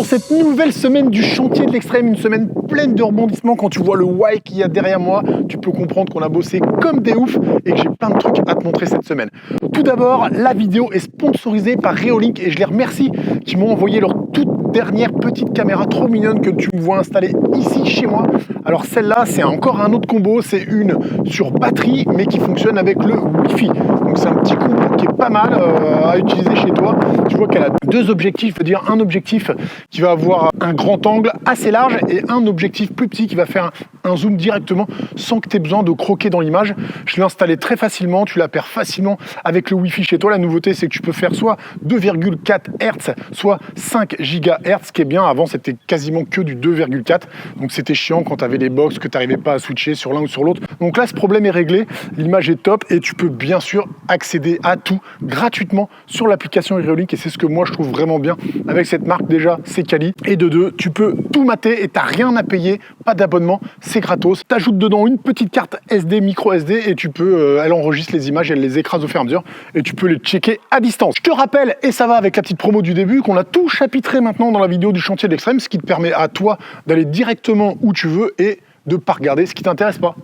Pour cette nouvelle semaine du chantier de l'extrême, une semaine pleine de rebondissements. Quand tu vois le why qu'il y a derrière moi, tu peux comprendre qu'on a bossé comme des oufs et que j'ai plein de trucs à te montrer cette semaine. Tout d'abord, la vidéo est sponsorisée par Reolink et je les remercie qui m'ont envoyé leur toute dernière petite caméra trop mignonne que tu me vois installer ici chez moi. Alors celle-là, c'est encore un autre combo, c'est une sur batterie mais qui fonctionne avec le Wi-Fi. Donc c'est un petit combo qui est pas mal à utiliser chez toi. Tu vois qu'elle a deux objectifs, c'est-à-dire un objectif qui va avoir un grand angle assez large et un objectif plus petit qui va faire un zoom directement sans que tu aies besoin de croquer dans l'image. Je l'ai installé très facilement, tu la perds facilement avec le Wi-Fi chez toi. La nouveauté, c'est que tu peux faire soit 2,4 Hz, soit 5 GHz, ce qui est bien. Avant, c'était quasiment que du 2,4. Donc c'était chiant quand tu avais des box que tu n'arrivais pas à switcher sur l'un ou sur l'autre. Donc là, ce problème est réglé. L'image est top et tu peux bien sûr accéder à tout gratuitement sur l'application Reolink. Et c'est ce que moi, je trouve vraiment bien avec cette marque. Déjà, c'est quali. Et de deux, tu peux tout mater et tu n'as rien à payer. Pas d'abonnement, c'est gratos. Tu ajoutes dedans une petite carte SD, micro SD et tu peux, elle enregistre les images, elle les écrase au fur et à mesure et tu peux les checker à distance. Je te rappelle, et ça va avec la petite promo du début, qu'on a tout chapitré maintenant dans la vidéo du chantier de l'extrême, ce qui te permet à toi d'aller directement où tu veux et de ne pas regarder ce qui t'intéresse pas.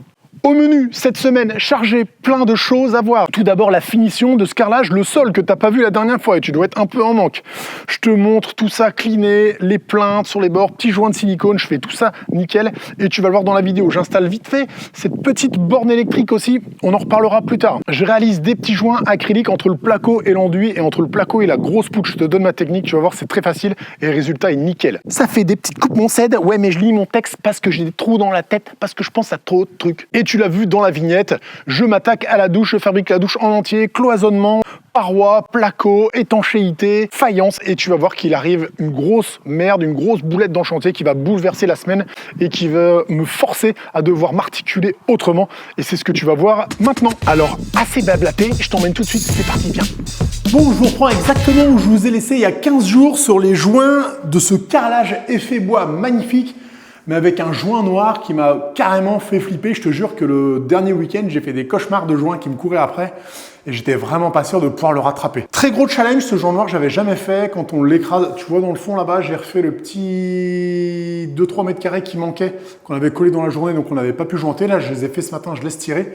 Au menu, cette semaine, chargé, plein de choses à voir. Tout d'abord, la finition de ce carrelage, le sol que tu n'as pas vu la dernière fois et tu dois être un peu en manque. Je te montre tout ça cliné, les plaintes sur les bords, petits joints de silicone, je fais tout ça nickel et tu vas le voir dans la vidéo. J'installe vite fait cette petite borne électrique aussi, on en reparlera plus tard. Je réalise des petits joints acryliques entre le placo et l'enduit et entre le placo et la grosse poutre. Je te donne ma technique, tu vas voir, c'est très facile et le résultat est nickel. Ça fait des petites coupes Moncède, ouais mais je lis mon texte parce que j'ai des trous dans la tête, parce que je pense à trop de trucs. Et tu l'as vu dans la vignette, je m'attaque à la douche, je fabrique la douche en entier, cloisonnement, parois, placo, étanchéité, faïence et tu vas voir qu'il arrive une grosse merde, une grosse boulette dans le chantier qui va bouleverser la semaine et qui va me forcer à devoir m'articuler autrement et c'est ce que tu vas voir maintenant. Alors, assez blablaté, je t'emmène tout de suite, c'est parti, viens. Bon, je vous reprends exactement où je vous ai laissé il y a 15 jours sur les joints de ce carrelage effet bois magnifique mais avec un joint noir qui m'a carrément fait flipper. Je te jure que le dernier week-end, j'ai fait des cauchemars de joints qui me couraient après et j'étais vraiment pas sûr de pouvoir le rattraper. Très gros challenge, ce joint noir, j'avais jamais fait. Quand on l'écrase, tu vois dans le fond là-bas, j'ai refait le petit 2-3 mètres carrés qui manquait, qu'on avait collé dans la journée, donc on n'avait pas pu jointer. Là, je les ai fait ce matin, je laisse tirer.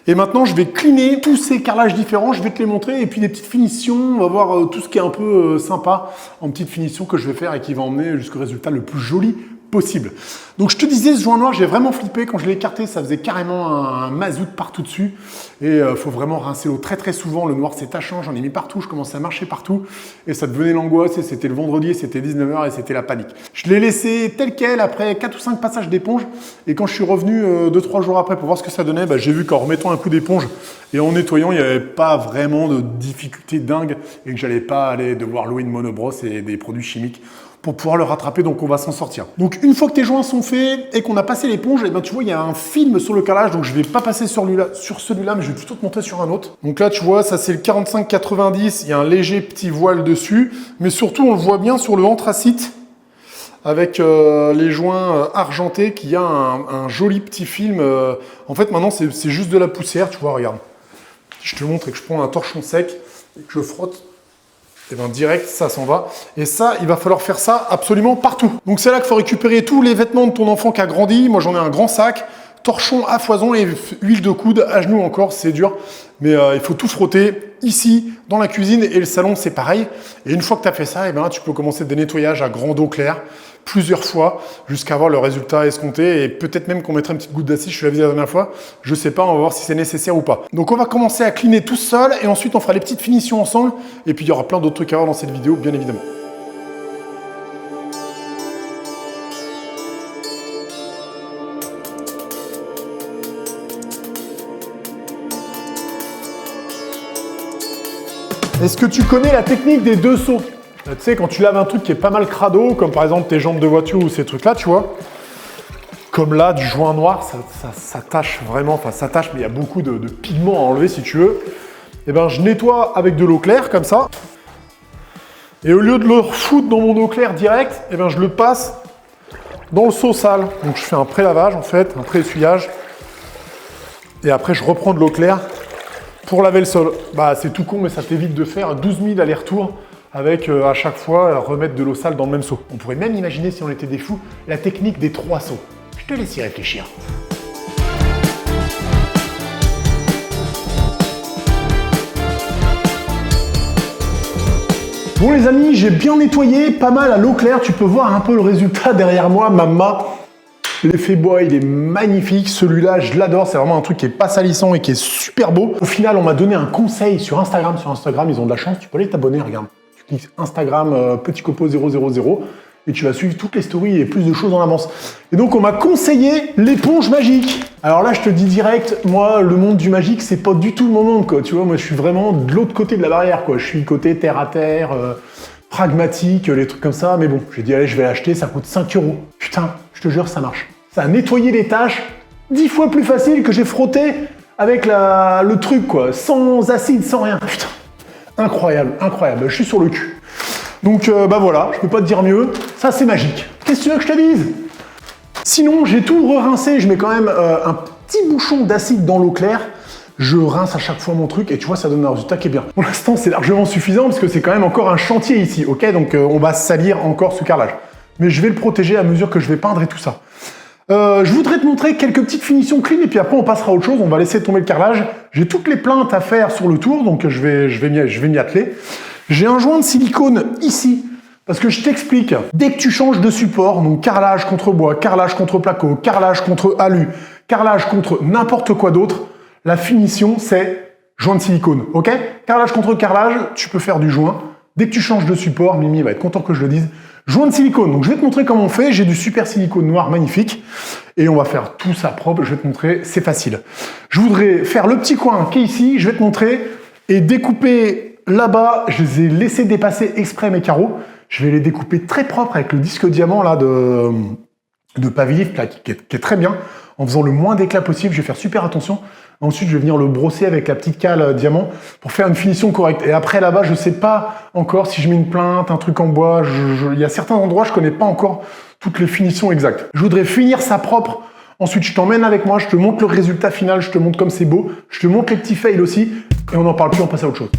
Et maintenant, je vais cleaner tous ces carrelages différents, je vais te les montrer, et puis des petites finitions, on va voir tout ce qui est un peu sympa en petites finitions que je vais faire et qui va emmener jusqu'au résultat le plus joli possible. Donc je te disais, ce joint noir, j'ai vraiment flippé. Quand je l'ai écarté, ça faisait carrément un mazout partout dessus. Et faut vraiment rincer l'eau très très souvent. Le noir c'est tachant, j'en ai mis partout, je commençais à marcher partout. Et ça devenait l'angoisse. Et c'était le vendredi, c'était 19h et c'était la panique. Je l'ai laissé tel quel après 4 ou 5 passages d'éponge. Et quand je suis revenu 2-3 jours après pour voir ce que ça donnait, bah, j'ai vu qu'en remettant un coup d'éponge et en nettoyant, il n'y avait pas vraiment de difficulté dingue. Et que j'allais pas aller devoir louer une monobrosse et des produits chimiques pour pouvoir le rattraper, donc on va s'en sortir. Donc une fois que tes joints sont faits et qu'on a passé l'éponge, et ben tu vois, il y a un film sur le carrelage, donc je vais pas passer sur celui-là, mais je vais plutôt te monter sur un autre. Donc là, tu vois, ça c'est le 45-90, il y a un léger petit voile dessus, mais surtout on le voit bien sur le anthracite, avec les joints argentés, qui a un joli petit film. En fait, maintenant, c'est juste de la poussière, tu vois, regarde. Si je te montre et que je prends un torchon sec et que je frotte, et bien direct, ça s'en va. Et ça, il va falloir faire ça absolument partout. Donc c'est là qu'il faut récupérer tous les vêtements de ton enfant qui a grandi. Moi, j'en ai un grand sac, torchon à foison et huile de coude, à genoux encore, c'est dur. Mais il faut tout frotter ici, dans la cuisine et le salon, c'est pareil. Et une fois que tu as fait ça, et ben, tu peux commencer des nettoyages à grande eau claire, plusieurs fois, jusqu'à avoir le résultat escompté. Et peut-être même qu'on mettrait une petite goutte d'acide, je te l'avais dit la dernière fois. Je sais pas, on va voir si c'est nécessaire ou pas. Donc on va commencer à cleaner tout seul et ensuite on fera les petites finitions ensemble. Et puis il y aura plein d'autres trucs à voir dans cette vidéo, bien évidemment. Est-ce que tu connais la technique des deux sauts? Tu sais, quand tu laves un truc qui est pas mal crado, comme par exemple tes jantes de voiture ou ces trucs-là, tu vois, comme là, du joint noir, ça tâche vraiment, enfin ça tâche, mais il y a beaucoup de pigments à enlever si tu veux. Et ben, je nettoie avec de l'eau claire, comme ça. Et au lieu de le foutre dans mon eau claire direct, et ben, je le passe dans le seau sale. Donc je fais un pré-lavage en fait, un pré-essuyage. Et après, je reprends de l'eau claire pour laver le sol. Bah, c'est tout con, mais ça t'évite de faire 12 000 allers-retours avec à chaque fois remettre de l'eau sale dans le même seau. On pourrait même imaginer, si on était des fous, la technique des 3 seaux. Je te laisse y réfléchir. Bon les amis, j'ai bien nettoyé, pas mal à l'eau claire, tu peux voir un peu le résultat derrière moi, l'effet bois il est magnifique, celui-là je l'adore, c'est vraiment un truc qui est pas salissant et qui est super beau. Au final on m'a donné un conseil sur Instagram, ils ont de la chance, tu peux aller t'abonner, regarde. Tu cliques Instagram Petit Copeau 000 et tu vas suivre toutes les stories et plus de choses en avance. Et donc on m'a conseillé l'éponge magique. Alors là je te dis direct, moi le monde du magique c'est pas du tout mon monde quoi, tu vois, moi je suis vraiment de l'autre côté de la barrière quoi, je suis côté terre à terre, pragmatique, les trucs comme ça, mais bon, j'ai dit allez je vais l'acheter, ça coûte 5 €. Putain, je te jure ça marche. Ça a nettoyé les taches 10 fois plus facile que j'ai frotté avec le truc quoi, sans acide, sans rien. Putain, incroyable, incroyable, je suis sur le cul. Donc bah voilà, je peux pas te dire mieux, ça c'est magique. Qu'est-ce que tu veux que je te dise? Sinon, j'ai tout re-rincé, je mets quand même un petit bouchon d'acide dans l'eau claire. Je rince à chaque fois mon truc et tu vois, ça donne un résultat qui est bien. Pour l'instant, c'est largement suffisant parce que c'est quand même encore un chantier ici, ok? Donc on va salir encore ce carrelage. Mais je vais le protéger à mesure que je vais peindre et tout ça. Je voudrais te montrer quelques petites finitions clean et puis après on passera à autre chose, on va laisser tomber le carrelage. J'ai toutes les plaintes à faire sur le tour, donc je vais m'y atteler. J'ai un joint de silicone ici, parce que je t'explique, dès que tu changes de support, donc carrelage contre bois, carrelage contre placo, carrelage contre alu, carrelage contre n'importe quoi d'autre, la finition c'est joint de silicone, ok? Carrelage contre carrelage, tu peux faire du joint. Dès que tu changes de support, Mimi va être content que je le dise, joint de silicone. Donc je vais te montrer comment on fait, j'ai du super silicone noir magnifique, et on va faire tout ça propre, je vais te montrer, c'est facile. Je voudrais faire le petit coin qui est ici, je vais te montrer, et découper là-bas, je les ai laissés dépasser exprès mes carreaux. Je vais les découper très propre avec le disque diamant là de Pavilif qui est très bien. En faisant le moins d'éclat possible, je vais faire super attention. Ensuite, je vais venir le brosser avec la petite cale diamant pour faire une finition correcte. Et après là-bas, je sais pas encore si je mets une plainte, un truc en bois. Il y a certains endroits, je connais pas encore toutes les finitions exactes. Je voudrais finir ça propre. Ensuite, je t'emmène avec moi, je te montre le résultat final, je te montre comme c'est beau. Je te montre les petits fails aussi. Et on n'en parle plus, on passe à autre chose.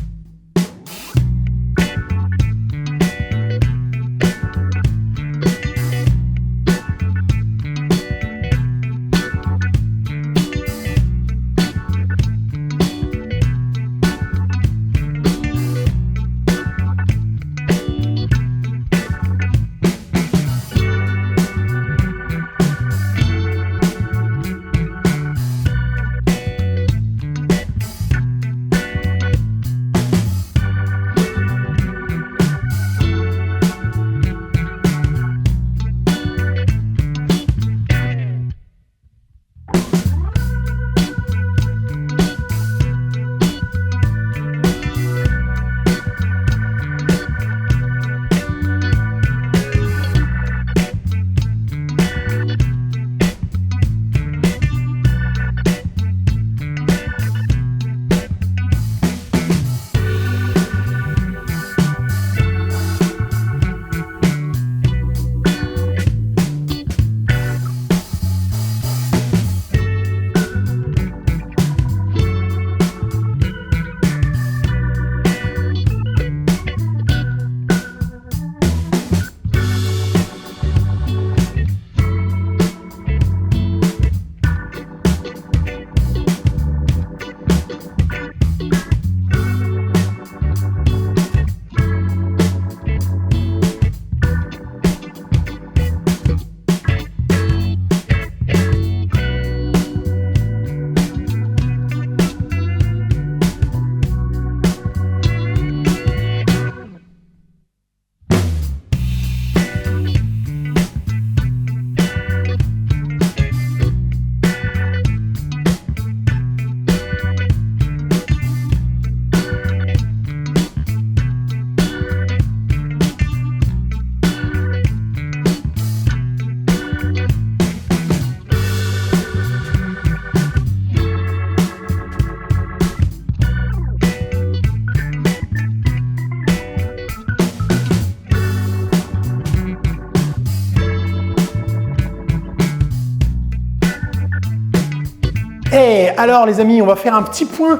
Et alors les amis, on va faire un petit point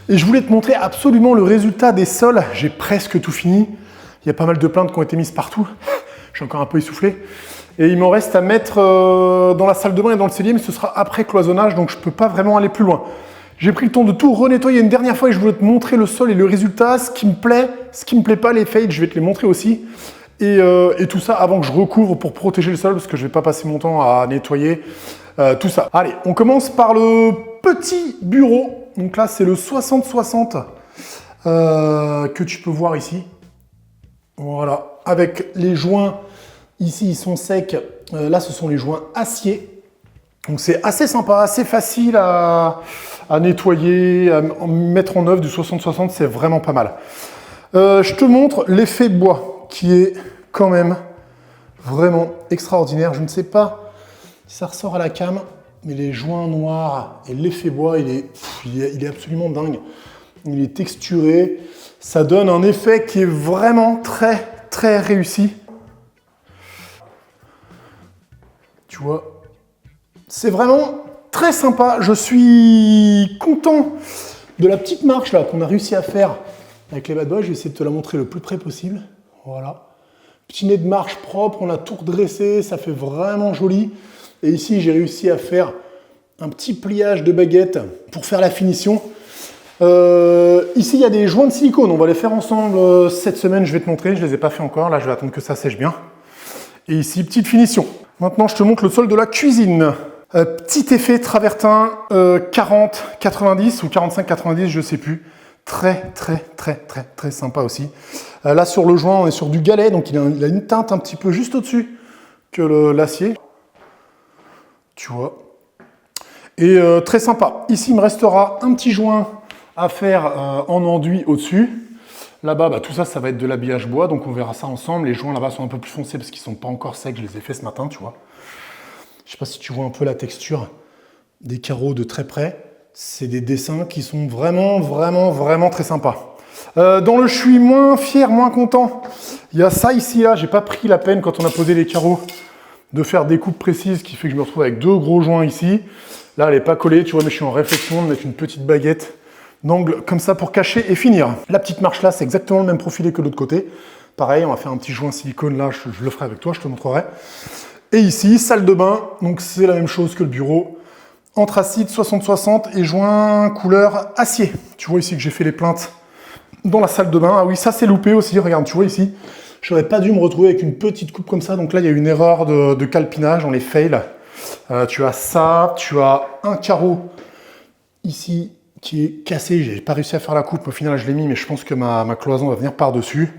et je voulais te montrer absolument le résultat des sols. J'ai presque tout fini. Il y a pas mal de plaintes qui ont été mises partout. Je suis encore un peu essoufflé. Et il m'en reste à mettre dans la salle de bain et dans le cellier, mais ce sera après cloisonnage, donc je ne peux pas vraiment aller plus loin. J'ai pris le temps de tout renettoyer une dernière fois et je voulais te montrer le sol et le résultat, ce qui me plaît, ce qui me plaît pas, les fades, je vais te les montrer aussi. Et tout ça avant que je recouvre pour protéger le sol, parce que je ne vais pas passer mon temps à nettoyer tout ça. Allez, on commence par le petit bureau. Donc là, c'est le 60-60 que tu peux voir ici. Voilà, avec les joints. Ici, ils sont secs. Là, ce sont les joints acier. Donc, c'est assez sympa, assez facile à nettoyer, à mettre en œuvre du 60-60. C'est vraiment pas mal. Je te montre l'effet bois, qui est quand même vraiment extraordinaire. Je ne sais pas si ça ressort à la cam, mais les joints noirs et l'effet bois, il est absolument dingue. Il est texturé. Ça donne un effet qui est vraiment très, très réussi. Tu vois, c'est vraiment très sympa. Je suis content de la petite marche là qu'on a réussi à faire avec les Bad Boys. Je vais essayer de te la montrer le plus près possible. Voilà. Petit nez de marche propre, on a tout redressé, ça fait vraiment joli. Et ici, j'ai réussi à faire un petit pliage de baguette pour faire la finition. Ici, il y a des joints de silicone. On va les faire ensemble cette semaine. Je vais te montrer. Je ne les ai pas fait encore. Là, je vais attendre que ça sèche bien. Et ici, petite finition. Maintenant, je te montre le sol de la cuisine. Petit effet travertin 40-90 ou 45-90, je ne sais plus. Très, très, très, très, très sympa aussi. Là, sur le joint, on est sur du galet. Donc, il a une teinte un petit peu juste au-dessus que l'acier. Tu vois. Et très sympa. Ici, il me restera un petit joint à faire en enduit au-dessus. Là-bas, bah, tout ça, ça va être de l'habillage bois, donc on verra ça ensemble. Les joints là-bas sont un peu plus foncés parce qu'ils ne sont pas encore secs, je les ai faits ce matin, tu vois. Je ne sais pas si tu vois un peu la texture des carreaux de très près. C'est des dessins qui sont vraiment, vraiment, vraiment très sympas. Dans le je suis moins fier, moins content, il y a ça ici, là. J'ai pas pris la peine quand on a posé les carreaux de faire des coupes précises, ce qui fait que je me retrouve avec deux gros joints ici. Là, elle n'est pas collée, tu vois, mais je suis en réflexion de mettre une petite baguette d'angle comme ça pour cacher et finir. La petite marche là, c'est exactement le même profilé que l'autre côté. Pareil, on va faire un petit joint silicone là, je le ferai avec toi, je te montrerai. Et ici, salle de bain, donc c'est la même chose que le bureau. Anthracite 60-60 et joint couleur acier. Tu vois ici que j'ai fait les plaintes dans la salle de bain. Ah oui, ça c'est loupé aussi, regarde, tu vois ici. Je n'aurais pas dû me retrouver avec une petite coupe comme ça. Donc là, il y a une erreur de calpinage, on les fail. Tu as ça, tu as un carreau ici qui est cassé. J'ai pas réussi à faire la coupe. Au final, je l'ai mis, mais je pense que ma cloison va venir par-dessus.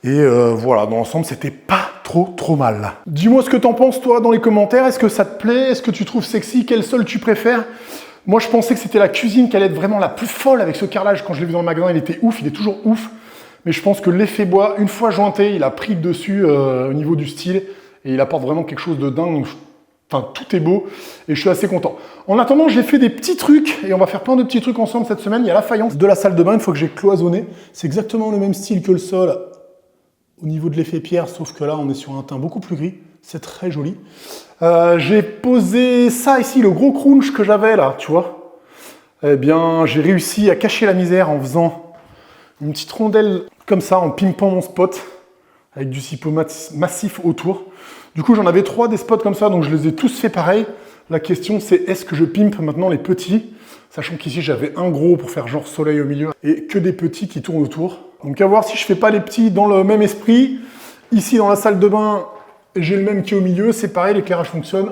Et voilà, dans l'ensemble, c'était pas trop mal. Dis-moi ce que t'en penses, toi, dans les commentaires. Est-ce que ça te plaît? Est-ce que tu trouves sexy? Quel sol tu préfères? Moi, je pensais que c'était la cuisine qui allait être vraiment la plus folle avec ce carrelage. Quand je l'ai vu dans le magasin, il était ouf, il est toujours ouf. Mais je pense que l'effet bois, une fois jointé, il a pris le dessus au niveau du style. Et il apporte vraiment quelque chose de dingue. Donc, enfin, tout est beau et je suis assez content. En attendant, j'ai fait des petits trucs et on va faire plein de petits trucs ensemble cette semaine. Il y a la faïence de la salle de bain, une fois que j'ai cloisonné. C'est exactement le même style que le sol au niveau de l'effet pierre, sauf que là, on est sur un teint beaucoup plus gris. C'est très joli. J'ai posé ça ici, le gros crunch que j'avais là, tu vois. Eh bien, j'ai réussi à cacher la misère en faisant une petite rondelle comme ça, en pimpant mon spot avec du ciseau massif autour. Du coup, j'en avais 3 des spots comme ça, donc je les ai tous fait pareil. La question, c'est est-ce que je pimpe maintenant les petits? Sachant qu'ici, j'avais un gros pour faire genre soleil au milieu et que des petits qui tournent autour. Donc, à voir si je fais pas les petits dans le même esprit. Ici, dans la salle de bain, j'ai le même qui est au milieu. C'est pareil, l'éclairage fonctionne.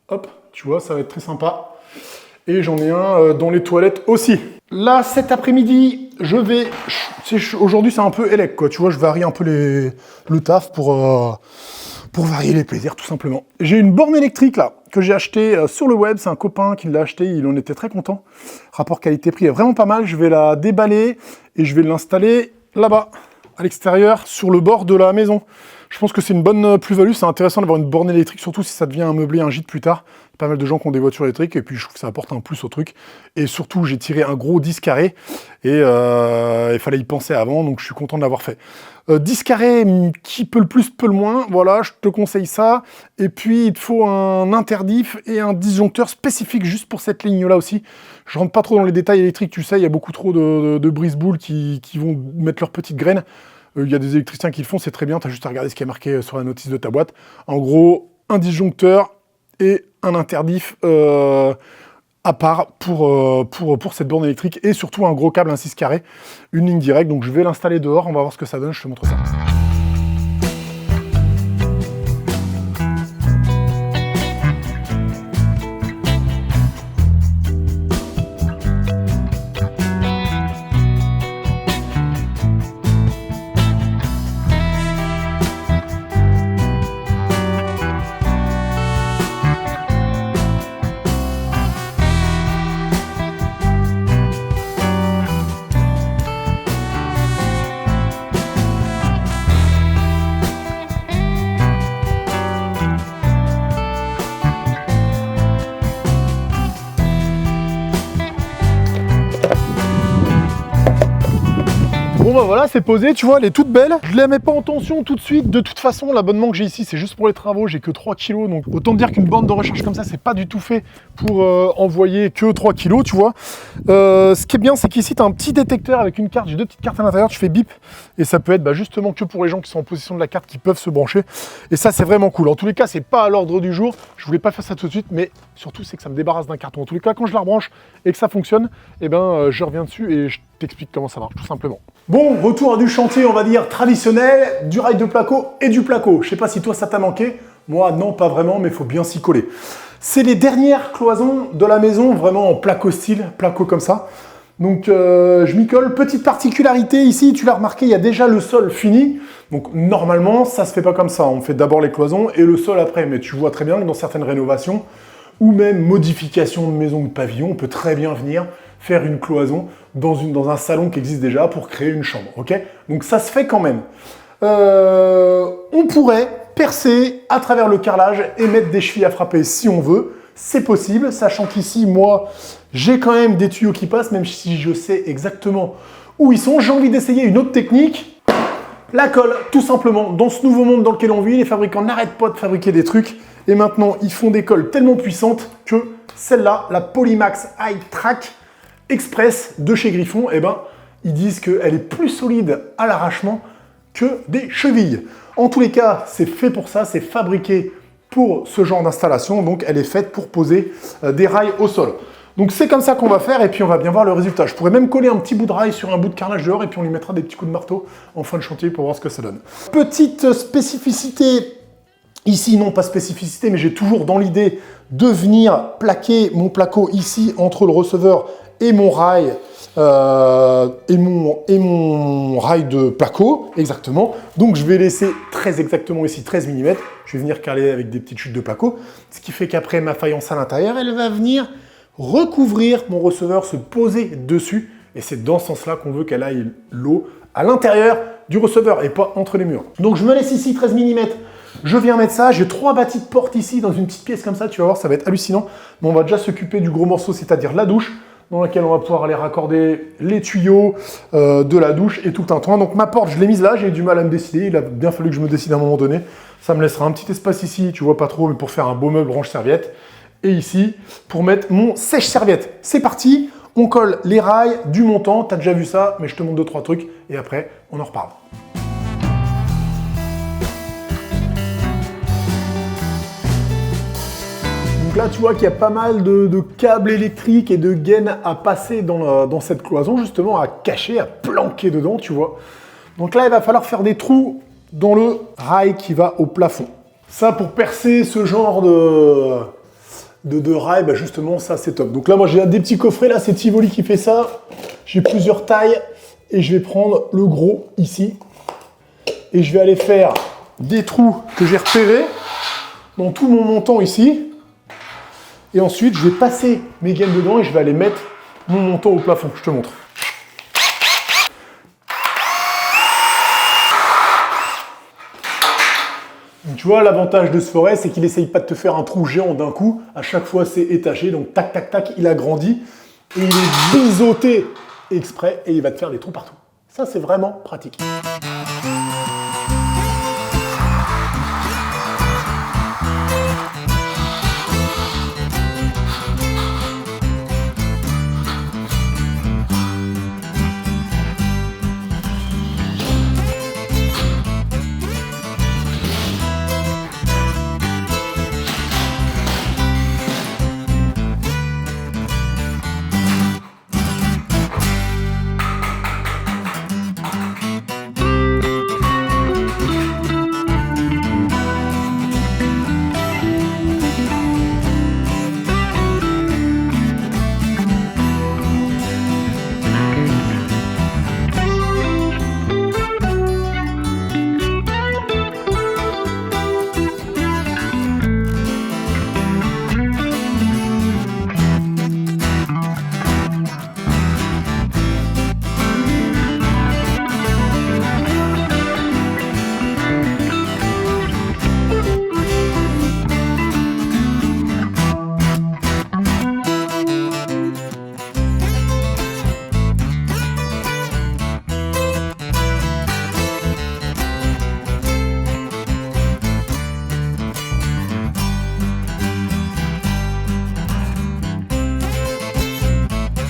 Hop, tu vois, ça va être très sympa. Et j'en ai un dans les toilettes aussi. Là, cet après-midi, je vais... Aujourd'hui, c'est un peu élec, quoi. Tu vois, je varie un peu le taf pour varier les plaisirs, tout simplement. J'ai une borne électrique, là, que j'ai achetée sur le web. C'est un copain qui l'a acheté, il en était très content. Rapport qualité-prix est vraiment pas mal. Je vais la déballer et je vais l'installer là-bas, à l'extérieur, sur le bord de la maison. Je pense que c'est une bonne plus-value. C'est intéressant d'avoir une borne électrique, surtout si ça devient un meublé, un gîte plus tard. Pas mal de gens qui ont des voitures électriques et puis je trouve que ça apporte un plus au truc. Et surtout, j'ai tiré un gros 10 carré et il fallait y penser avant, donc je suis content de l'avoir fait. 10 carrés, qui peut le plus, peut le moins. Voilà, je te conseille ça. Et puis, il te faut un interdif et un disjoncteur spécifique juste pour cette ligne-là aussi. Je rentre pas trop dans les détails électriques, tu sais, il y a beaucoup trop de brise-boules qui vont mettre leurs petites graines. Il y a des électriciens qui le font, c'est très bien, tu as juste à regarder ce qui est marqué sur la notice de ta boîte. En gros, un disjoncteur et un interdiff à part pour cette borne électrique, et surtout un gros câble, un 6 carré, une ligne directe. Donc je vais l'installer dehors, on va voir ce que ça donne, je te montre ça. Bon bah voilà, c'est posé, tu vois, elle est toute belle. Je la mets pas en tension tout de suite. De toute façon, l'abonnement que j'ai ici, c'est juste pour les travaux. J'ai que 3 kg, donc autant dire qu'une borne de recharge comme ça, c'est pas du tout fait pour envoyer que 3 kg, tu vois. Ce qui est bien, c'est qu'ici, tu as un petit détecteur avec une carte. J'ai 2 petites cartes à l'intérieur, tu fais bip. Et ça peut être bah, justement que pour les gens qui sont en position de la carte, qui peuvent se brancher. Et ça, c'est vraiment cool. En tous les cas, c'est pas à l'ordre du jour. Je voulais pas faire ça tout de suite, mais surtout, c'est que ça me débarrasse d'un carton. En tous les cas, quand je la rebranche et que ça fonctionne, eh ben, je reviens dessus et je t'explique comment ça marche, tout simplement. Bon, retour à du chantier, on va dire, traditionnel, du rail de placo et du placo. Je sais pas si toi, ça t'a manqué. Moi, non, pas vraiment, mais il faut bien s'y coller. C'est les dernières cloisons de la maison, vraiment en placo style, placo comme ça. Donc, je m'y colle. Petite particularité ici, tu l'as remarqué, il y a déjà le sol fini. Donc, normalement, ça se fait pas comme ça. On fait d'abord les cloisons et le sol après. Mais tu vois très bien que dans certaines rénovations ou même modifications de maison ou de pavillon, on peut très bien venir faire une cloison dans un salon qui existe déjà pour créer une chambre, ok? Donc ça se fait quand même. On pourrait percer à travers le carrelage et mettre des chevilles à frapper si on veut. C'est possible, sachant qu'ici, moi, j'ai quand même des tuyaux qui passent, même si je sais exactement où ils sont. J'ai envie d'essayer une autre technique, la colle, tout simplement. Dans ce nouveau monde dans lequel on vit, les fabricants n'arrêtent pas de fabriquer des trucs. Et maintenant, ils font des colles tellement puissantes que celle-là, la Polymax High Track Express de chez Griffon, eh ben, ils disent qu'elle est plus solide à l'arrachement que des chevilles. En tous les cas, c'est fait pour ça, c'est fabriqué pour ce genre d'installation, donc elle est faite pour poser des rails au sol. Donc c'est comme ça qu'on va faire et puis on va bien voir le résultat. Je pourrais même coller un petit bout de rail sur un bout de carrelage dehors et puis on lui mettra des petits coups de marteau en fin de chantier pour voir ce que ça donne. Petite spécificité, ici non pas spécificité, mais j'ai toujours dans l'idée de venir plaquer mon placo ici entre le receveur et mon rail et mon rail de placo, exactement. Donc je vais laisser très exactement ici 13 mm. Je vais venir caler avec des petites chutes de placo, ce qui fait qu'après ma faïence à l'intérieur, elle va venir recouvrir mon receveur, se poser dessus. Et c'est dans ce sens-là qu'on veut qu'elle aille l'eau à l'intérieur du receveur et pas entre les murs. Donc je me laisse ici 13 mm. Je viens mettre ça, j'ai 3 bâtis de porte ici dans une petite pièce comme ça, tu vas voir, ça va être hallucinant. Mais on va déjà s'occuper du gros morceau, c'est-à-dire la douche, dans laquelle on va pouvoir aller raccorder les tuyaux de la douche et tout un toit. Donc ma porte, je l'ai mise là, j'ai eu du mal à me décider, il a bien fallu que je me décide à un moment donné. Ça me laissera un petit espace ici, tu vois pas trop, mais pour faire un beau meuble range-serviette. Et ici, pour mettre mon sèche-serviette. C'est parti, on colle les rails du montant, tu as déjà vu ça, mais je te montre 2-3 trucs, et après, on en reparle. Donc là, tu vois qu'il y a pas mal de câbles électriques et de gaines à passer dans cette cloison, justement, à cacher, à planquer dedans, tu vois. Donc là, il va falloir faire des trous dans le rail qui va au plafond. Ça, pour percer ce genre de rail, bah justement, ça, c'est top. Donc là, moi, j'ai des petits coffrets, là, c'est Tivoli qui fait ça. J'ai plusieurs tailles et je vais prendre le gros, ici. Et je vais aller faire des trous que j'ai repérés dans tout mon montant ici. Et ensuite, je vais passer mes gaines dedans et je vais aller mettre mon montant au plafond. Je te montre. Donc, tu vois, l'avantage de ce forêt, c'est qu'il n'essaye pas de te faire un trou géant d'un coup. À chaque fois, c'est étaché. Donc, tac, tac, tac, il agrandit. Et il est biseauté exprès et il va te faire des trous partout. Ça, c'est vraiment pratique.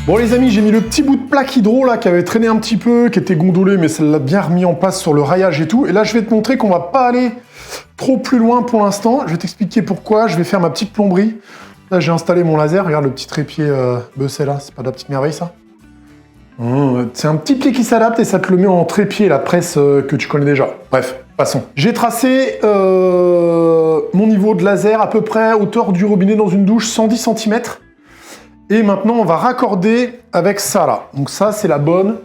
Bon les amis, j'ai mis le petit bout de plaque hydro là qui avait traîné un petit peu, qui était gondolé, mais ça l'a bien remis en place sur le raillage et tout. Et là je vais te montrer qu'on va pas aller trop plus loin pour l'instant. Je vais t'expliquer pourquoi. Je vais faire ma petite plomberie. Là j'ai installé mon laser, regarde le petit trépied bossé là, c'est pas de la petite merveille ça? C'est un petit pied qui s'adapte et ça te le met en trépied, la presse que tu connais déjà. Bref, passons. J'ai tracé mon niveau de laser à peu près hauteur du robinet dans une douche, 110 cm. Et maintenant, on va raccorder avec ça, là. Donc ça, c'est la bonne.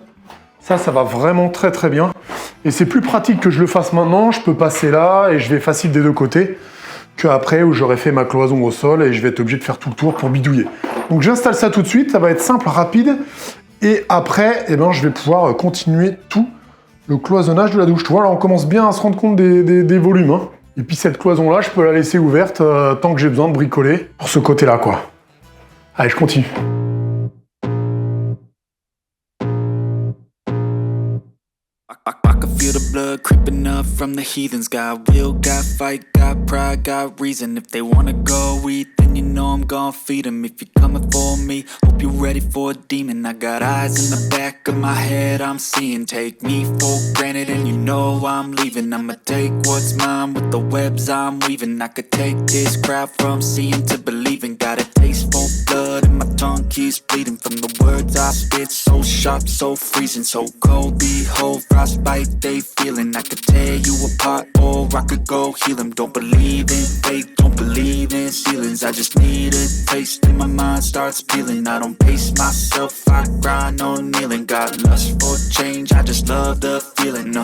Ça va vraiment très très bien. Et c'est plus pratique que je le fasse maintenant. Je peux passer là et je vais facile des deux côtés qu'après où j'aurais fait ma cloison au sol et je vais être obligé de faire tout le tour pour bidouiller. Donc j'installe ça tout de suite. Ça va être simple, rapide. Et après, eh ben, je vais pouvoir continuer tout le cloisonnage de la douche. Tu vois, là, on commence bien à se rendre compte des volumes. Hein. Et puis cette cloison-là, je peux la laisser ouverte tant que j'ai besoin de bricoler pour ce côté-là, quoi. Allez, je continue. I can feel the blood creeping up from the heathens. Got will, got fight, got pride, got reason. If they wanna go eat, then you know I'm gon' feed them. If you're coming for me, hope you're ready for a demon. I got eyes in the back of my head, I'm seeing. Take me for granted and you know I'm leaving. I'ma take what's mine with the webs I'm weaving. I could take this crowd from seeing to believing. Got a taste for blood and my tongue keeps bleeding. From the words I spit, so sharp, so freezing. So cold, behold, frostbite they feeling. I could tear you apart or I could go heal them. Don't believe in fate, don't believe in ceilings. I just need a taste and my mind starts peeling. I don't pace myself, I grind on kneeling. Got lust for change, I just love the feeling.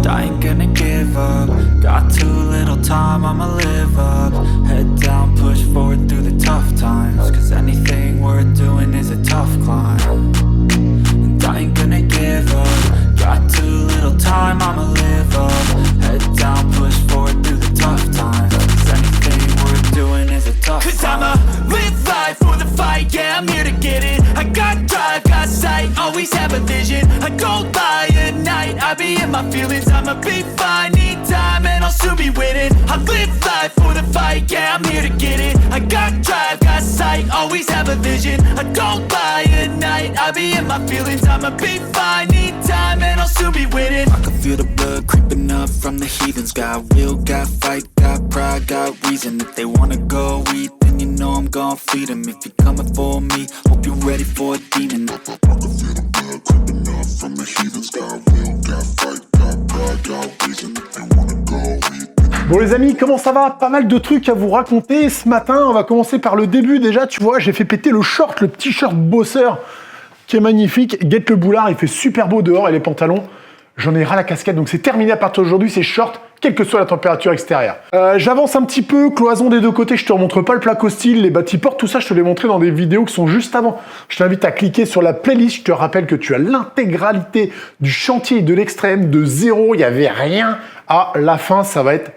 I ain't gonna give up. Got too little time, I'ma live up. Head down, push forward through the tough times. Cause anything worth doing is a tough climb. And I ain't gonna give up. Got too little time, I'ma live up. Head down, push forward through the tough times. Cause anything worth doing is a tough climb. Cause I'ma live life for the fight, yeah, I'm here to get it. I got drive, got sight, always have a vision. I go by at night, I be in my feelings. I'ma be fine, need time and I'll soon be winning. I live life for the fight, yeah, I'm here to get it. I got drive, got sight, always have a vision. I don't lie at night, I be in my feelings. I'ma be fine, need time and I'll soon be winning. I can feel the blood creeping up from the heathens. Got will, got fight, got pride, got reason. If they wanna go eat, then you know I'm gon' feed them. If you're coming for me, hope you're ready for a demon. I can feel the blood creeping up from the heathens. Got will, got fight, got pride, got reason. If they wanna go eat. Bon les amis, comment ça va? Pas mal de trucs à vous raconter ce matin. On va commencer par le début déjà. Tu vois, j'ai fait péter le short, le petit short bosseur qui est magnifique. Guette le boulard, il fait super beau dehors et les pantalons, j'en ai ras la casquette. Donc c'est terminé à partir d'aujourd'hui, c'est short, quelle que soit la température extérieure. J'avance un petit peu, cloison des deux côtés, je te remontre pas le placo style, les bâtiments, tout ça je te l'ai montré dans des vidéos qui sont juste avant. Je t'invite à cliquer sur la playlist, je te rappelle que tu as l'intégralité du chantier de l'extrême, de zéro, il n'y avait rien. À la fin, ça va être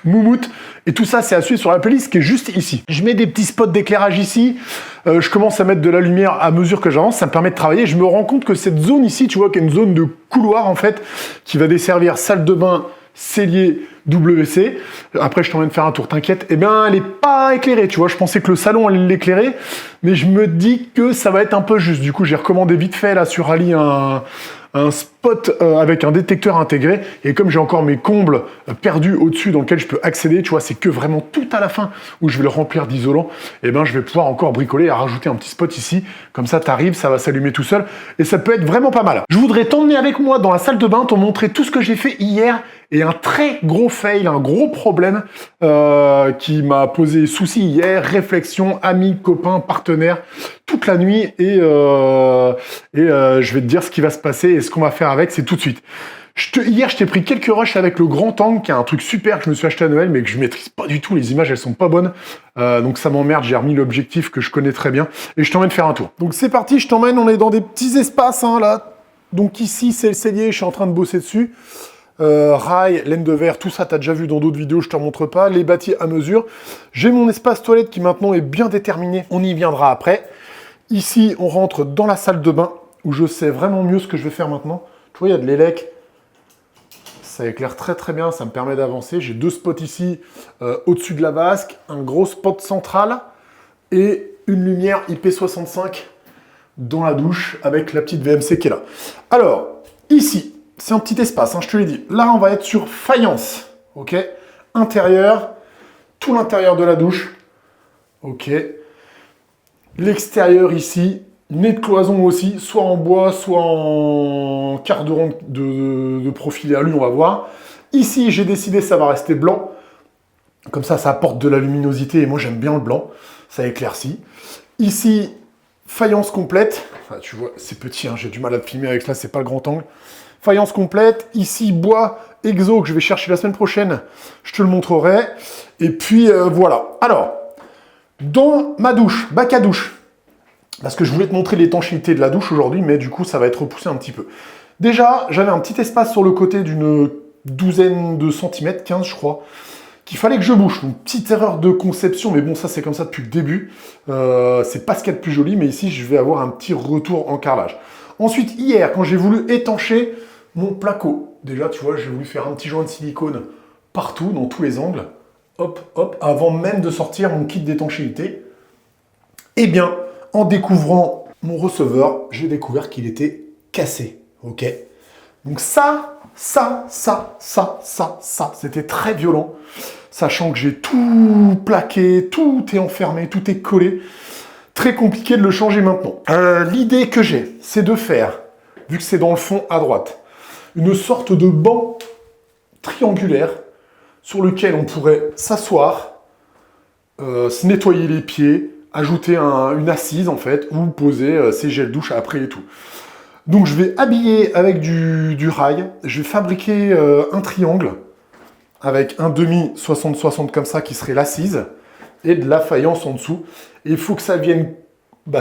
moumoute. Et tout ça, c'est à suivre sur la playlist qui est juste ici. Je mets des petits spots d'éclairage ici. Je commence à mettre de la lumière à mesure que j'avance. Ça me permet de travailler. Je me rends compte que cette zone ici, tu vois, qui est une zone de couloir, en fait, qui va desservir salle de bain, cellier, WC. Après, je t'emmène faire un tour, t'inquiète. Eh bien, elle n'est pas éclairée, tu vois. Je pensais que le salon allait l'éclairer, mais je me dis que ça va être un peu juste. Du coup, j'ai recommandé vite fait, là, sur Ali, un spot avec un détecteur intégré, et comme j'ai encore mes combles perdus au-dessus dans lequel je peux accéder, tu vois, c'est que vraiment tout à la fin où je vais le remplir d'isolant, et ben je vais pouvoir encore bricoler et rajouter un petit spot ici, comme ça t'arrives, ça va s'allumer tout seul, et ça peut être vraiment pas mal. Je voudrais t'emmener avec moi dans la salle de bain, te montrer tout ce que j'ai fait hier, et un très gros fail, un gros problème qui m'a posé souci hier, réflexion, amis, copains, partenaires, toute la nuit, et je vais te dire ce qui va se passer et ce qu'on va faire avec, c'est tout de suite. Hier, je t'ai pris quelques rushs avec le grand angle, qui est un truc super que je me suis acheté à Noël, mais que je maîtrise pas du tout. Les images, elles sont pas bonnes. Donc ça m'emmerde, j'ai remis l'objectif que je connais très bien. Et je t'emmène faire un tour. Donc c'est parti, je t'emmène, on est dans des petits espaces, hein, là. Donc ici, c'est le cellier, je suis en train de bosser dessus. Rail, laine de verre, tout ça, t'as déjà vu dans d'autres vidéos, je te montre pas. Les bâtis à mesure. J'ai mon espace toilette qui maintenant est bien déterminé. On y viendra après. Ici, on rentre dans la salle de bain, où je sais vraiment mieux ce que je vais faire maintenant. Tu vois, il y a de l'élec. Ça éclaire très très bien, ça me permet d'avancer. J'ai deux spots ici, au-dessus de la vasque, un gros spot central et une lumière IP65 dans la douche avec la petite VMC qui est là. Alors, ici, c'est un petit espace, hein, je te l'ai dit. Là, on va être sur faïence, ok? Intérieur, tout l'intérieur de la douche, ok? L'extérieur ici, nez de cloison aussi, soit en bois, soit en quart de ronde de profilé alu, on va voir. Ici, j'ai décidé ça va rester blanc. Comme ça apporte de la luminosité et moi j'aime bien le blanc, ça éclaircit. Ici, faïence complète. Enfin, tu vois, c'est petit, hein, j'ai du mal à te filmer avec ça, c'est pas le grand angle. Faïence complète. Ici, bois exo que je vais chercher la semaine prochaine, je te le montrerai. Et puis voilà. Alors, dans ma douche, bac à douche, parce que je voulais te montrer l'étanchéité de la douche aujourd'hui, mais du coup, ça va être repoussé un petit peu. Déjà, j'avais un petit espace sur le côté d'une douzaine de centimètres, 15 je crois, qu'il fallait que je bouche. Donc, petite erreur de conception, mais bon, ça, c'est comme ça depuis le début. C'est pas ce qu'il y a de plus joli, mais ici, je vais avoir un petit retour en carrelage. Ensuite, hier, quand j'ai voulu étancher mon placo, déjà, tu vois, j'ai voulu faire un petit joint de silicone partout, dans tous les angles. Hop, hop, avant même de sortir mon kit d'étanchéité. Eh bien, en découvrant mon receveur, j'ai découvert qu'il était cassé, ok? Donc ça, c'était très violent, sachant que j'ai tout plaqué, tout est enfermé, tout est collé. Très compliqué de le changer maintenant. L'idée que j'ai, c'est de faire, vu que c'est dans le fond à droite, une sorte de banc triangulaire sur lequel on pourrait s'asseoir, se nettoyer les pieds, ajouter une assise en fait, ou poser ses gels douche après et tout. Donc je vais habiller avec du rail, je vais fabriquer un triangle avec un demi 60-60 comme ça qui serait l'assise et de la faïence en dessous. Et il faut que ça vienne,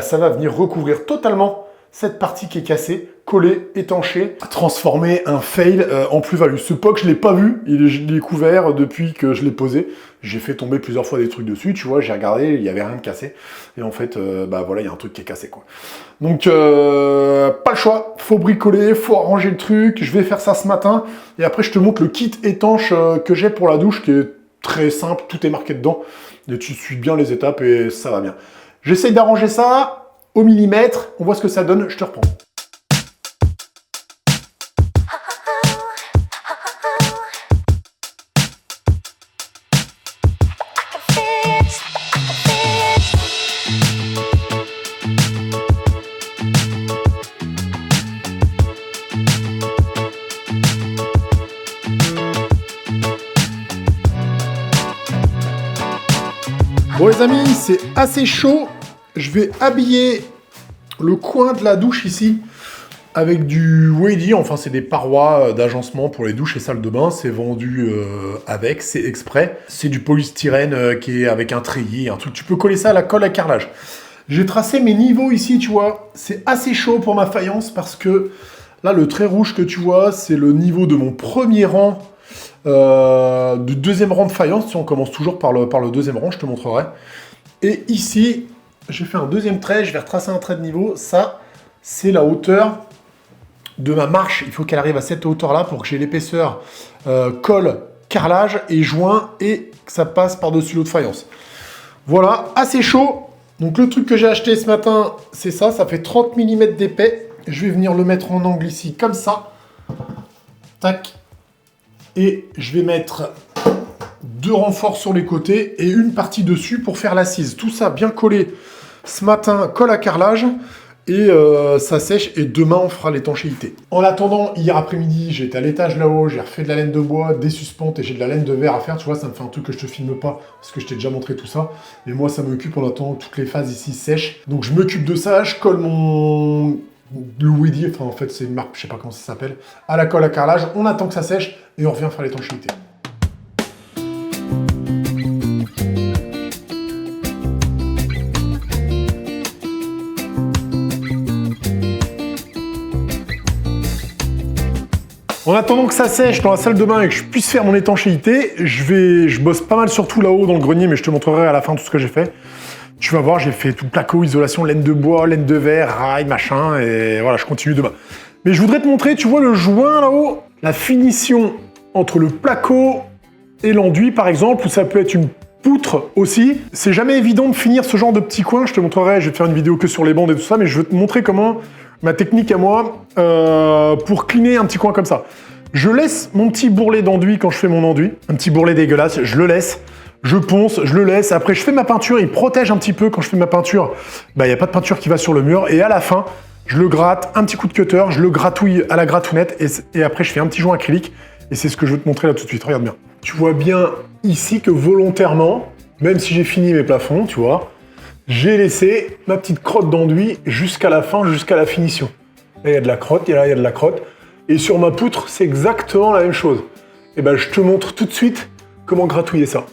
ça va venir recouvrir totalement cette partie qui est cassée, coller, étancher, transformer un fail en plus-value. Ce POC, je ne l'ai pas vu, il est couvert depuis que je l'ai posé. J'ai fait tomber plusieurs fois des trucs dessus, tu vois, j'ai regardé, il n'y avait rien de cassé. Et en fait, voilà, il y a un truc qui est cassé, quoi. Donc, pas le choix, faut bricoler, faut arranger le truc. Je vais faire ça ce matin. Et après, je te montre le kit étanche que j'ai pour la douche, qui est très simple, tout est marqué dedans. Et tu suis bien les étapes et ça va bien. J'essaye d'arranger ça au millimètre, on voit ce que ça donne, je te reprends. Bon les amis, c'est assez chaud. Je vais habiller le coin de la douche ici avec du Wadey. Enfin, c'est des parois d'agencement pour les douches et salles de bain. C'est vendu avec, c'est exprès. C'est du polystyrène qui est avec un treillis, un truc. Tu peux coller ça à la colle à carrelage. J'ai tracé mes niveaux ici, tu vois. C'est assez chaud pour ma faïence parce que là, le trait rouge que tu vois, c'est le niveau de mon premier rang. Du deuxième rang de faïence, si on commence toujours par le deuxième rang, je te montrerai. Et ici, j'ai fait un deuxième trait, je vais retracer un trait de niveau. Ça, c'est la hauteur de ma marche. Il faut qu'elle arrive à cette hauteur-là pour que j'ai l'épaisseur colle, carrelage et joint et que ça passe par-dessus l'autre faïence. Voilà, assez chaud. Donc le truc que j'ai acheté ce matin, c'est ça, ça fait 30 mm d'épais. Je vais venir le mettre en angle ici, comme ça. Tac. Et je vais mettre 2 renforts sur les côtés et une partie dessus pour faire l'assise. Tout ça bien collé ce matin, colle à carrelage. Et ça sèche et demain on fera l'étanchéité. En attendant, hier après-midi, j'étais à l'étage là-haut, j'ai refait de la laine de bois, des suspentes et j'ai de la laine de verre à faire. Tu vois, ça me fait un truc que je te filme pas parce que je t'ai déjà montré tout ça. Mais moi, ça m'occupe en attendant que toutes les phases ici sèchent. Donc je m'occupe de ça, je colle mon... le Wadey, enfin en fait c'est une marque, je sais pas comment ça s'appelle, à la colle à carrelage. On attend que ça sèche et on revient faire l'étanchéité. En attendant que ça sèche dans la salle de bain et que je puisse faire mon étanchéité, je bosse pas mal surtout là-haut dans le grenier, mais je te montrerai à la fin tout ce que j'ai fait. Tu vas voir, j'ai fait tout placo, isolation, laine de bois, laine de verre, rail, machin, et voilà, je continue demain. Mais je voudrais te montrer, tu vois le joint là-haut, la finition entre le placo et l'enduit par exemple, ou ça peut être une Poutre aussi, c'est jamais évident de finir ce genre de petits coins. Je te montrerai, je vais te faire une vidéo que sur les bandes et tout ça, mais je vais te montrer comment ma technique à moi pour cleaner un petit coin comme ça. Je laisse mon petit bourrelet d'enduit quand je fais mon enduit, un petit bourrelet dégueulasse, je le laisse. Je ponce, je le laisse, après je fais ma peinture, il protège un petit peu quand je fais ma peinture, il n'y a pas de peinture qui va sur le mur, et à la fin, je le gratte, un petit coup de cutter, je le gratouille à la gratounette, et après je fais un petit joint acrylique, et c'est ce que je veux te montrer là tout de suite, regarde bien. Tu vois bien ici que volontairement, même si j'ai fini mes plafonds, tu vois, j'ai laissé ma petite crotte d'enduit jusqu'à la fin, jusqu'à la finition. Là il y a de la crotte, là il y a de la crotte, et sur ma poutre, c'est exactement la même chose. Et ben je te montre tout de suite comment gratouiller ça.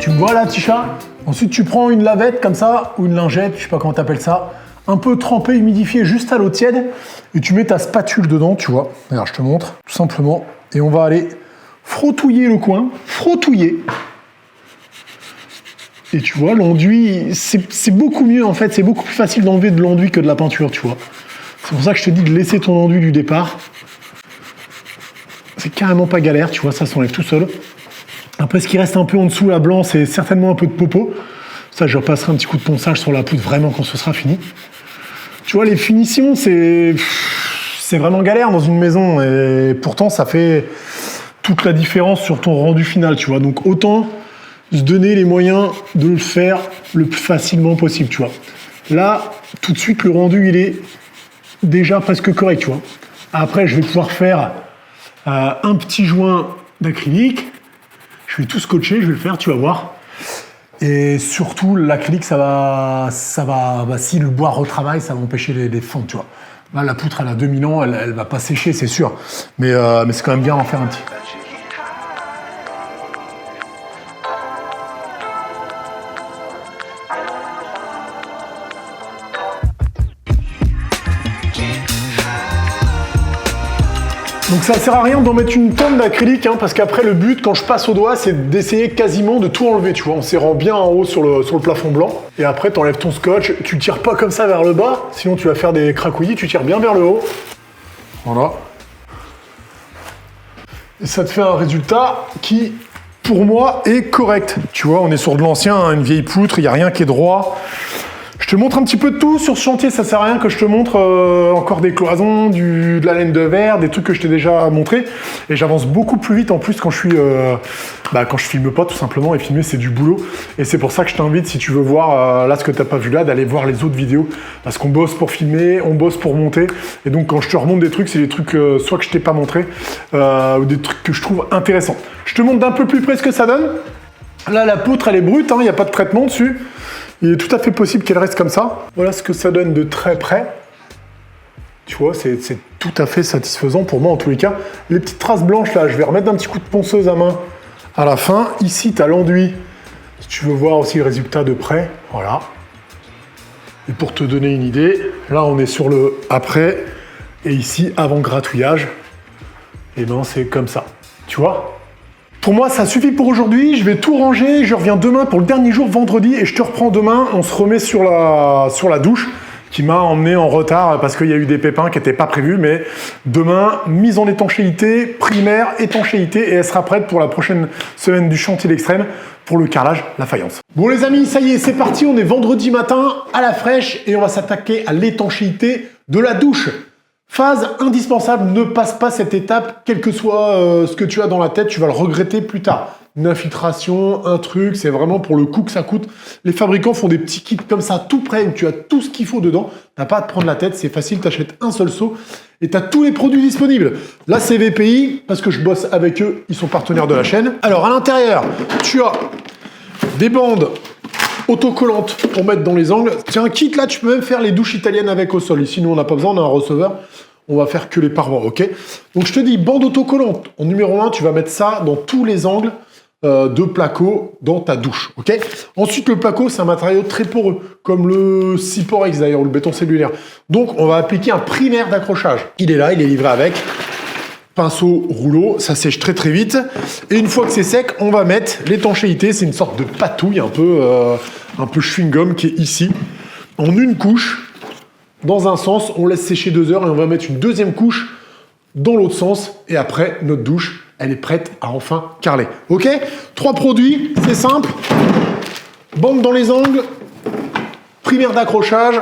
Tu me vois là, Tisha? Ensuite, tu prends une lavette comme ça, ou une lingette, je sais pas comment t'appelles ça, un peu trempée, humidifiée, juste à l'eau tiède, et tu mets ta spatule dedans, tu vois. Regarde, je te montre, tout simplement. Et on va aller frottouiller le coin, frottouiller. Et tu vois, l'enduit, c'est beaucoup mieux en fait, c'est beaucoup plus facile d'enlever de l'enduit que de la peinture, tu vois. C'est pour ça que je te dis de laisser ton enduit du départ. C'est carrément pas galère, tu vois, ça s'enlève tout seul. Après, ce qui reste un peu en dessous, là, blanc, c'est certainement un peu de popeau. Ça, je repasserai un petit coup de ponçage sur la poudre vraiment quand ce sera fini. Tu vois, les finitions, c'est vraiment galère dans une maison. Et pourtant, ça fait toute la différence sur ton rendu final, tu vois. Donc, autant se donner les moyens de le faire le plus facilement possible, tu vois. Là, tout de suite, le rendu, il est déjà presque correct, tu vois. Après, je vais pouvoir faire un petit joint d'acrylique. Je vais tout scotcher, je vais le faire, tu vas voir. Et surtout, l'acrylique, ça va si le bois retravaille, ça va empêcher les fentes, tu vois. Là, la poutre, elle a 2000 ans, elle va pas sécher, c'est sûr. Mais c'est quand même bien d'en faire un petit. Donc ça sert à rien d'en mettre une tonne d'acrylique, hein, parce qu'après le but, quand je passe au doigt, c'est d'essayer quasiment de tout enlever, tu vois, en serrant bien en haut sur le plafond blanc. Et après, tu enlèves ton scotch, tu tires pas comme ça vers le bas, sinon tu vas faire des cracouillis, tu tires bien vers le haut. Voilà. Et ça te fait un résultat qui, pour moi, est correct. Tu vois, on est sur de l'ancien, hein, une vieille poutre, il n'y a rien qui est droit. Je te montre un petit peu de tout sur ce chantier, ça sert à rien que je te montre encore des cloisons, de la laine de verre, des trucs que je t'ai déjà montré. Et j'avance beaucoup plus vite en plus quand je suis, quand je filme pas tout simplement, et filmer c'est du boulot. Et c'est pour ça que je t'invite, si tu veux voir là ce que t'as pas vu là, d'aller voir les autres vidéos. Parce qu'on bosse pour filmer, on bosse pour monter. Et donc quand je te remonte des trucs, c'est des trucs soit que je t'ai pas montré, ou des trucs que je trouve intéressants. Je te montre d'un peu plus près ce que ça donne. Là la poutre elle est brute, il n'y a pas de traitement dessus. Il est tout à fait possible qu'elle reste comme ça. Voilà ce que ça donne de très près. Tu vois, c'est tout à fait satisfaisant pour moi en tous les cas. Les petites traces blanches là, je vais remettre un petit coup de ponceuse à main à la fin. Ici, tu as l'enduit. Si tu veux voir aussi le résultat de près, voilà. Et pour te donner une idée, là on est sur le après. Et ici, avant gratouillage, et ben c'est comme ça. Tu vois ? Pour moi, ça suffit pour aujourd'hui. Je vais tout ranger. Je reviens demain pour le dernier jour, vendredi, et je te reprends demain. On se remet sur la douche qui m'a emmené en retard parce qu'il y a eu des pépins qui n'étaient pas prévus. Mais demain, mise en étanchéité, primaire, étanchéité, et elle sera prête pour la prochaine semaine du chantier d'extrême pour le carrelage, la faïence. Bon les amis, ça y est, c'est parti. On est vendredi matin à la fraîche et on va s'attaquer à l'étanchéité de la douche. Phase indispensable, ne passe pas cette étape, quel que soit ce que tu as dans la tête, tu vas le regretter plus tard. Une infiltration, un truc, c'est vraiment pour le coup que ça coûte. Les fabricants font des petits kits comme ça, tout prêt, où tu as tout ce qu'il faut dedans. T'as pas à te prendre la tête, c'est facile, t'achètes un seul seau et t'as tous les produits disponibles. Là, c'est VPI, parce que je bosse avec eux, ils sont partenaires de la chaîne. Alors, à l'intérieur, tu as des bandes autocollantes pour mettre dans les angles. C'est un kit, là, tu peux même faire les douches italiennes avec au sol. Ici, nous, on n'a pas besoin, on a un receveur. On va faire que les parois, ok? Donc, je te dis, bande autocollante. En numéro 1, tu vas mettre ça dans tous les angles de placo dans ta douche, ok? Ensuite, le placo, c'est un matériau très poreux, comme le Cyporex d'ailleurs, ou le béton cellulaire. Donc, on va appliquer un primaire d'accrochage. Il est là, il est livré avec. Pinceau, rouleau, ça sèche très très vite. Et une fois que c'est sec, on va mettre l'étanchéité. C'est une sorte de patouille un peu chewing-gum qui est ici. En une couche, dans un sens, on laisse sécher 2 heures et on va mettre une deuxième couche dans l'autre sens. Et après, notre douche, elle est prête à enfin carreler. Ok? 3 produits, c'est simple. Bande dans les angles, primaire d'accrochage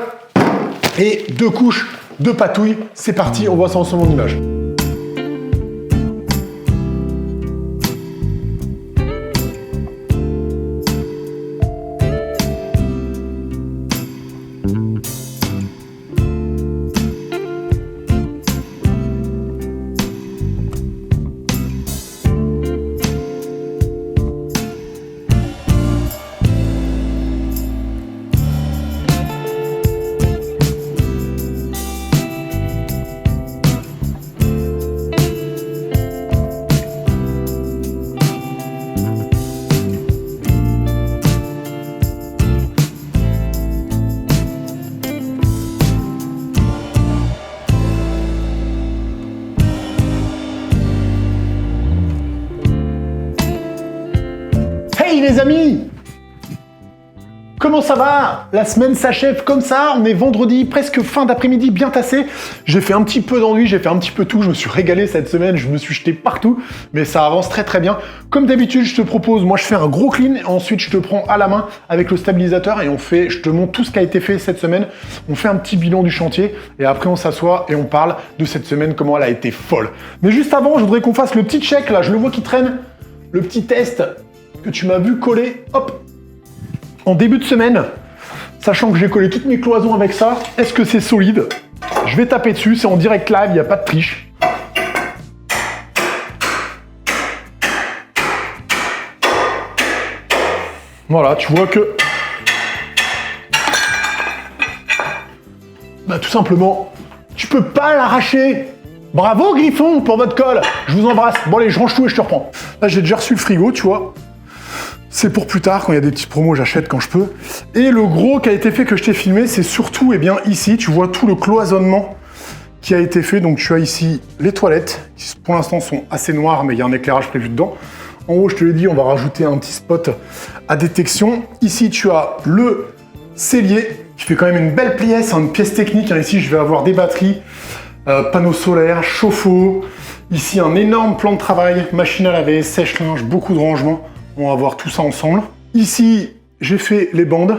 et 2 couches de patouille. C'est parti, on voit ça ensemble en image. Hey les amis! Comment ça va? La semaine s'achève comme ça, on est vendredi, presque fin d'après-midi, bien tassé. J'ai fait un petit peu d'enduit, j'ai fait un petit peu tout, je me suis régalé cette semaine, je me suis jeté partout, mais ça avance très très bien. Comme d'habitude, je te propose, moi je fais un gros clean, ensuite je te prends à la main avec le stabilisateur et je te montre tout ce qui a été fait cette semaine. On fait un petit bilan du chantier et après on s'assoit et on parle de cette semaine, comment elle a été folle. Mais juste avant, je voudrais qu'on fasse le petit check, là, je le vois qui traîne, le petit test que tu m'as vu coller, hop, en début de semaine, sachant que j'ai collé toutes mes cloisons avec ça. Est-ce que c'est solide? Je vais taper dessus, c'est en direct live, il n'y a pas de triche. Voilà, tu vois que... Bah tout simplement, tu peux pas l'arracher. Bravo Griffon pour votre colle, je vous embrasse. Bon allez, je range tout et je te reprends. Là j'ai déjà reçu le frigo, tu vois. C'est pour plus tard, quand il y a des petites promos, j'achète quand je peux. Et le gros qui a été fait, que je t'ai filmé, c'est surtout, eh bien, ici, tu vois tout le cloisonnement qui a été fait. Donc tu as ici les toilettes, qui pour l'instant sont assez noires, mais il y a un éclairage prévu dedans. En haut, je te l'ai dit, on va rajouter un petit spot à détection. Ici, tu as le cellier, qui fait quand même une belle pièce, une pièce technique. Ici, je vais avoir des batteries, panneaux solaires, chauffe-eau. Ici, un énorme plan de travail, machine à laver, sèche-linge, beaucoup de rangements. On va voir tout ça ensemble. Ici, j'ai fait les bandes.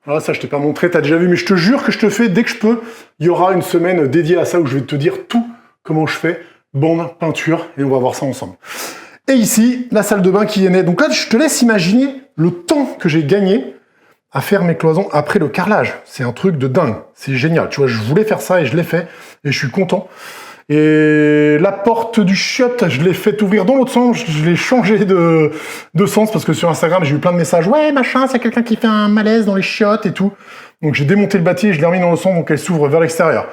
Voilà, ça je t'ai pas montré, t'as déjà vu, mais je te jure que je te fais dès que je peux. Il y aura une semaine dédiée à ça où je vais te dire tout comment je fais. Bandes, peinture, et on va voir ça ensemble. Et ici, la salle de bain qui est née. Donc là, je te laisse imaginer le temps que j'ai gagné à faire mes cloisons après le carrelage. C'est un truc de dingue. C'est génial. Tu vois, je voulais faire ça et je l'ai fait. Et je suis content. Et la porte du chiotte, je l'ai fait ouvrir dans l'autre sens, je l'ai changé de sens parce que sur Instagram, j'ai eu plein de messages. Ouais, machin, c'est quelqu'un qui fait un malaise dans les chiottes et tout. Donc j'ai démonté le bâti et je l'ai remis dans le sens, donc elle s'ouvre vers l'extérieur.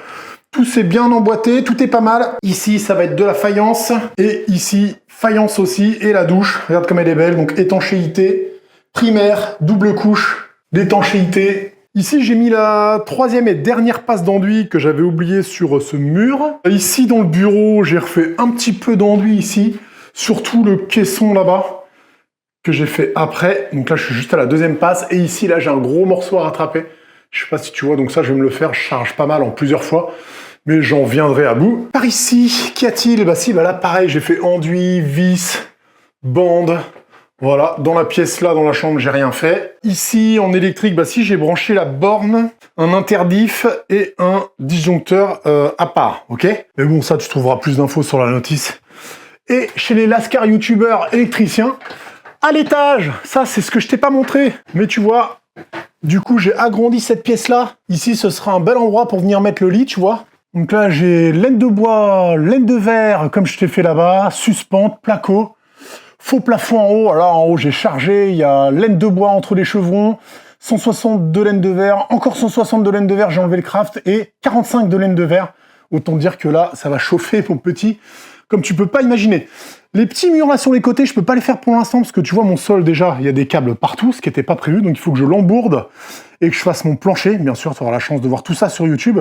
Tout s'est bien emboîté, tout est pas mal. Ici, ça va être de la faïence. Et ici, faïence aussi. Et la douche, regarde comme elle est belle. Donc étanchéité, primaire, double couche, d'étanchéité. Ici, j'ai mis la 3e et dernière passe d'enduit que j'avais oublié sur ce mur. Ici, dans le bureau, j'ai refait un petit peu d'enduit ici, surtout le caisson là-bas, que j'ai fait après. Donc là, je suis juste à la 2e passe. Et ici, là, j'ai un gros morceau à rattraper. Je sais pas si tu vois, donc ça, je vais me le faire. Je charge pas mal en plusieurs fois, mais j'en viendrai à bout. Par ici, qu'y a-t-il? Bah si, bah là, pareil, j'ai fait enduit, vis, bande. Voilà, dans la pièce là, dans la chambre, j'ai rien fait. Ici, en électrique, bah si, j'ai branché la borne, un interdiff et un disjoncteur à part, ok? Mais bon, ça, tu trouveras plus d'infos sur la notice. Et chez les Lascar youtubeurs électriciens, à l'étage, ça, c'est ce que je t'ai pas montré. Mais tu vois, du coup, j'ai agrandi cette pièce-là. Ici, ce sera un bel endroit pour venir mettre le lit, tu vois. Donc là, j'ai laine de bois, laine de verre, comme je t'ai fait là-bas, suspente, placo. Faux plafond en haut, alors en haut j'ai chargé, il y a laine de bois entre les chevrons, 160 de laine de verre, encore 160 de laine de verre, j'ai enlevé le craft, et 45 de laine de verre. Autant dire que là, ça va chauffer mon petit, comme tu peux pas imaginer. Les petits murs là sur les côtés, je peux pas les faire pour l'instant parce que tu vois mon sol déjà, il y a des câbles partout, ce qui n'était pas prévu, donc il faut que je l'embourde et que je fasse mon plancher. Bien sûr, tu auras la chance de voir tout ça sur YouTube.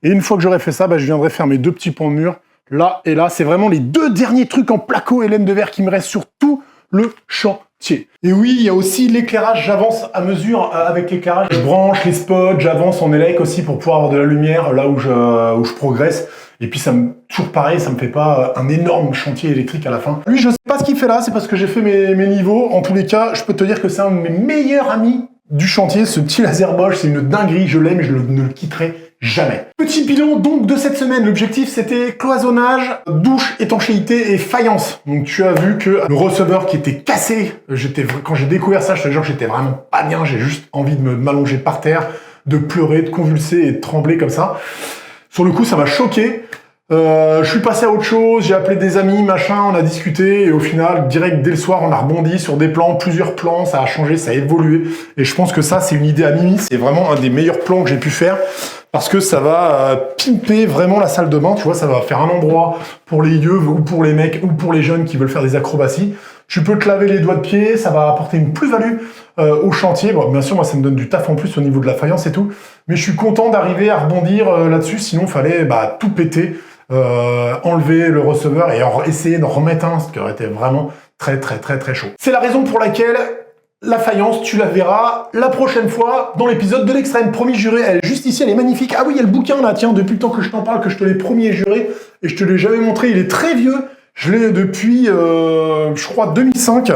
Et une fois que j'aurai fait ça, je viendrai faire mes 2 petits pans de mur, là et là. C'est vraiment les 2 derniers trucs en placo et laine de verre qui me restent sur tout le chantier. Et oui, il y a aussi l'éclairage, j'avance à mesure avec l'éclairage. Je branche les spots, j'avance en élec aussi pour pouvoir avoir de la lumière là où je progresse. Et puis, toujours pareil, ça me fait pas un énorme chantier électrique à la fin. Lui, je sais pas ce qu'il fait là, c'est parce que j'ai fait mes niveaux. En tous les cas, je peux te dire que c'est un de mes meilleurs amis du chantier. Ce petit laser Bosch, c'est une dinguerie, je l'aime et je ne le quitterai jamais. Petit bilan donc de cette semaine. L'objectif, c'était cloisonnage, douche, étanchéité et faïence. Donc, tu as vu que le receveur qui était cassé, quand j'ai découvert ça, je te jure, j'étais vraiment pas bien. J'ai juste envie de m'allonger par terre, de pleurer, de convulser et de trembler comme ça. Sur le coup, ça m'a choqué. Je suis passé à autre chose, j'ai appelé des amis, machin, on a discuté, et au final, direct dès le soir, on a rebondi sur des plans, plusieurs plans, ça a changé, ça a évolué. Et je pense que ça, c'est une idée à Mimi, c'est vraiment un des meilleurs plans que j'ai pu faire, parce que ça va pimper vraiment la salle de bain, tu vois, ça va faire un endroit pour les yeux, ou pour les mecs, ou pour les jeunes qui veulent faire des acrobaties. Tu peux te laver les doigts de pied, ça va apporter une plus-value au chantier. Bon, bien sûr, moi, ça me donne du taf en plus au niveau de la faïence et tout. Mais je suis content d'arriver à rebondir là-dessus. Sinon, il fallait tout péter, enlever le receveur et essayer d'en remettre un, ce qui aurait été vraiment très, très, très, très chaud. C'est la raison pour laquelle la faïence, tu la verras la prochaine fois dans l'épisode de l'extrême. Promis juré, elle est juste ici, elle est magnifique. Ah oui, il y a le bouquin là, tiens, depuis le temps que je t'en parle, que je te l'ai promis et juré, et je te l'ai jamais montré. Il est très vieux. Je l'ai depuis, je crois, 2005.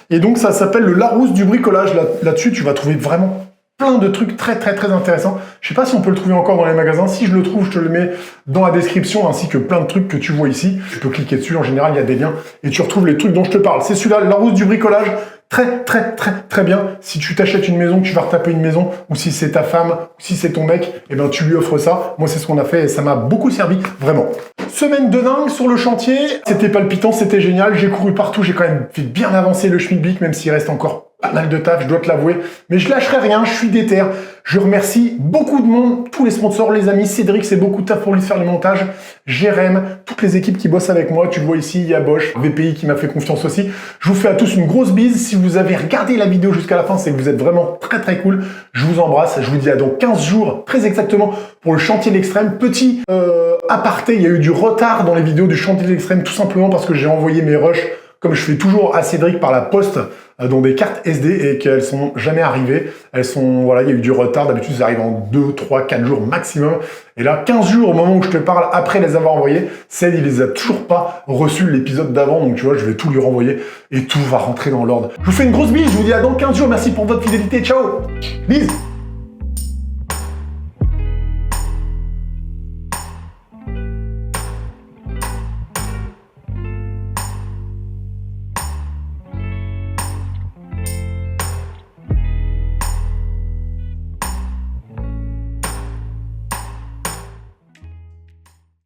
Et donc, ça s'appelle le Larousse du bricolage. Là-dessus, tu vas trouver vraiment plein de trucs très, très, très intéressants. Je sais pas si on peut le trouver encore dans les magasins. Si je le trouve, je te le mets dans la description, ainsi que plein de trucs que tu vois ici. Tu peux cliquer dessus. En général, il y a des liens. Et tu retrouves les trucs dont je te parle. C'est celui-là, le Larousse du bricolage. Très, très, très, très bien. Si tu t'achètes une maison, que tu vas retaper une maison, ou si c'est ta femme, ou si c'est ton mec, eh ben, tu lui offres ça. Moi, c'est ce qu'on a fait et ça m'a beaucoup servi. Vraiment. Semaine de dingue sur le chantier. C'était palpitant, c'était génial. J'ai couru partout. J'ai quand même fait bien avancer le schmilblick, même s'il reste encore pas mal de taf, je dois te l'avouer. Mais je lâcherai rien, je suis déter. Je remercie beaucoup de monde, tous les sponsors, les amis. Cédric, c'est beaucoup de taf pour lui faire le montage. Jérém, toutes les équipes qui bossent avec moi. Tu le vois ici, il y a Bosch, VPI qui m'a fait confiance aussi. Je vous fais à tous une grosse bise. Si vous avez regardé la vidéo jusqu'à la fin, c'est que vous êtes vraiment très très cool. Je vous embrasse. Je vous dis à dans 15 jours, très exactement, pour le chantier de l'extrême. Petit aparté, il y a eu du retard dans les vidéos du chantier de l'extrême, tout simplement parce que j'ai envoyé mes rushs, comme je fais toujours à Cédric, par la poste, dans des cartes SD et qu'elles sont jamais arrivées. Elles sont, voilà, il y a eu du retard. D'habitude, ça arrive en 2, 3, 4 jours maximum. Et là, 15 jours au moment où je te parle, après les avoir envoyés, Céd, il les a toujours pas reçus l'épisode d'avant. Donc, tu vois, je vais tout lui renvoyer et tout va rentrer dans l'ordre. Je vous fais une grosse bise. Je vous dis à dans 15 jours. Merci pour votre fidélité. Ciao. Bise.